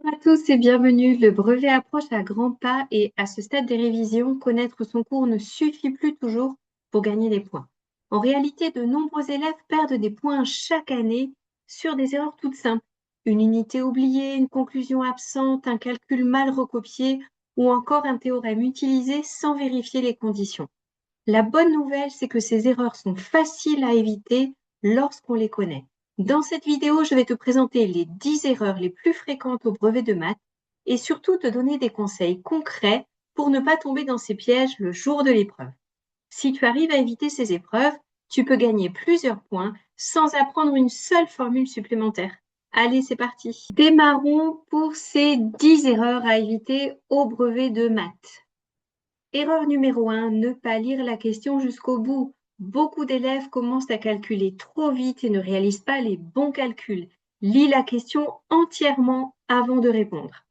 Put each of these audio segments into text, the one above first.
Bonjour à tous et bienvenue. Le brevet approche à grands pas et à ce stade des révisions, connaître son cours ne suffit plus toujours pour gagner des points. En réalité, de nombreux élèves perdent des points chaque année sur des erreurs toutes simples. Une unité oubliée, une conclusion absente, un calcul mal recopié ou encore un théorème utilisé sans vérifier les conditions. La bonne nouvelle, c'est que ces erreurs sont faciles à éviter lorsqu'on les connaît. Dans cette vidéo, je vais te présenter les 10 erreurs les plus fréquentes au brevet de maths et surtout te donner des conseils concrets pour ne pas tomber dans ces pièges le jour de l'épreuve. Si tu arrives à éviter ces épreuves, tu peux gagner plusieurs points sans apprendre une seule formule supplémentaire. Allez, c'est parti. Démarrons pour ces 10 erreurs à éviter au brevet de maths. Erreur numéro 1, ne pas lire la question jusqu'au bout. Beaucoup d'élèves commencent à calculer trop vite et ne réalisent pas les bons calculs. Lis la question entièrement avant de répondre.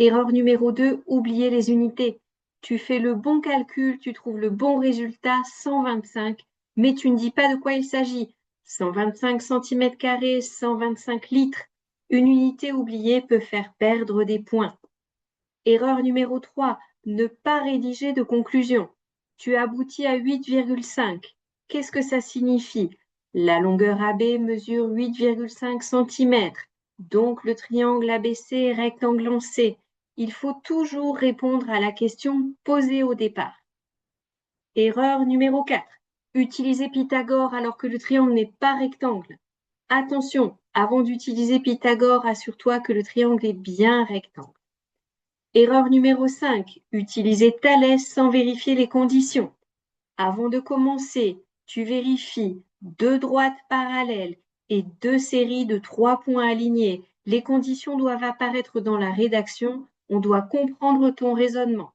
Erreur numéro 2, oublier les unités. Tu fais le bon calcul, tu trouves le bon résultat, 125, mais tu ne dis pas de quoi il s'agit. 125 cm², 125 litres. Une unité oubliée peut faire perdre des points. Erreur numéro 3, ne pas rédiger de conclusion. Tu aboutis à 8,5. Qu'est-ce que ça signifie? La longueur AB mesure 8,5 cm. Donc le triangle ABC est rectangle en C. Il faut toujours répondre à la question posée au départ. Erreur numéro 4. Utiliser Pythagore alors que le triangle n'est pas rectangle. Attention, avant d'utiliser Pythagore, assure-toi que le triangle est bien rectangle. Erreur numéro 5. Utiliser Thalès sans vérifier les conditions. Avant de commencer, tu vérifies deux droites parallèles et deux séries de 3 points alignés. Les conditions doivent apparaître dans la rédaction. On doit comprendre ton raisonnement.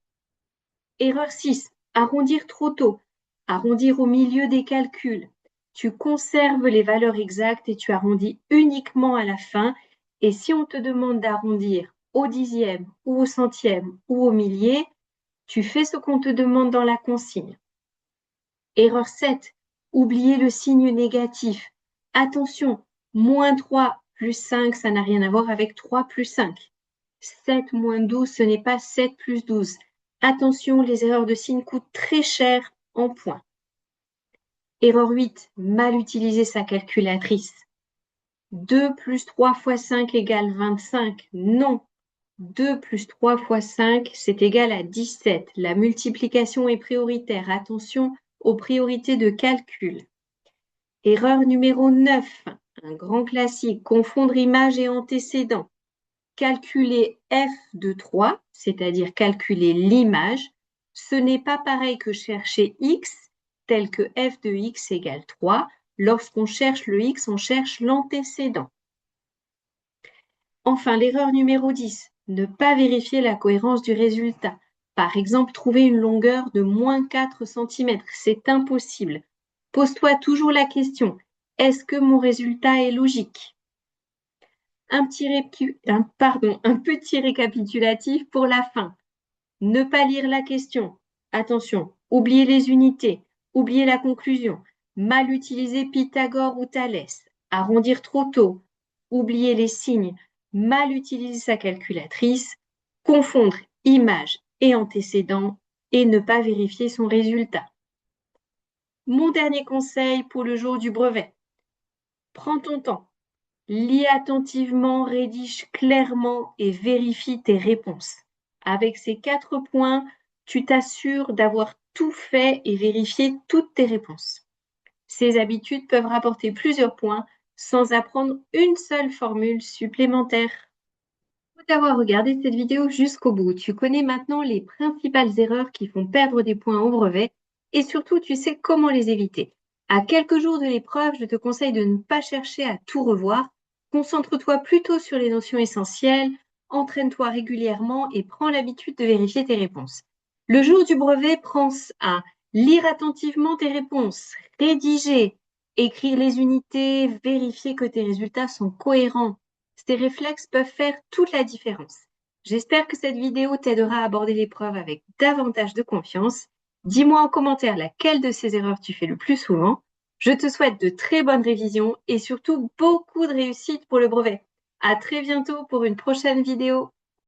Erreur 6. Arrondir trop tôt. Arrondir au milieu des calculs. Tu conserves les valeurs exactes et tu arrondis uniquement à la fin. Et si on te demande d'arrondir au dixième ou au centième ou au millier, tu fais ce qu'on te demande dans la consigne. Erreur 7. Oublier le signe négatif. Attention, moins 3 plus 5, ça n'a rien à voir avec 3 plus 5. 7 moins 12, ce n'est pas 7 plus 12. Attention, les erreurs de signe coûtent très cher en points. Erreur 8. Mal utiliser sa calculatrice. 2 plus 3 fois 5 égale 25. Non. 2 plus 3 fois 5, c'est égal à 17. La multiplication est prioritaire. Attention aux priorités de calcul. Erreur numéro 9. Un grand classique. Confondre image et antécédent. Calculer f de 3, c'est-à-dire calculer l'image, ce n'est pas pareil que chercher x, tel que f de x égale 3. Lorsqu'on cherche le x, on cherche l'antécédent. Enfin, l'erreur numéro 10, ne pas vérifier la cohérence du résultat. Par exemple, trouver une longueur de moins 4 cm, c'est impossible. Pose-toi toujours la question, est-ce que mon résultat est logique? Un petit récapitulatif pour la fin. Ne pas lire la question. Attention, oublier les unités, oublier la conclusion, mal utiliser Pythagore ou Thalès, arrondir trop tôt, oublier les signes, mal utiliser sa calculatrice, confondre image et antécédent et ne pas vérifier son résultat. Mon dernier conseil pour le jour du brevet. Prends ton temps. Lis attentivement, rédige clairement et vérifie tes réponses. Avec ces 4 points, tu t'assures d'avoir tout fait et vérifié toutes tes réponses. Ces habitudes peuvent rapporter plusieurs points sans apprendre une seule formule supplémentaire. Pour avoir regardé cette vidéo jusqu'au bout, tu connais maintenant les principales erreurs qui font perdre des points au brevet et surtout tu sais comment les éviter. À quelques jours de l'épreuve, je te conseille de ne pas chercher à tout revoir. Concentre-toi plutôt sur les notions essentielles, entraîne-toi régulièrement et prends l'habitude de vérifier tes réponses. Le jour du brevet, pense à lire attentivement tes réponses, rédiger, écrire les unités, vérifier que tes résultats sont cohérents. Ces réflexes peuvent faire toute la différence. J'espère que cette vidéo t'aidera à aborder l'épreuve avec davantage de confiance. Dis-moi en commentaire laquelle de ces erreurs tu fais le plus souvent. Je te souhaite de très bonnes révisions et surtout beaucoup de réussite pour le brevet. À très bientôt pour une prochaine vidéo.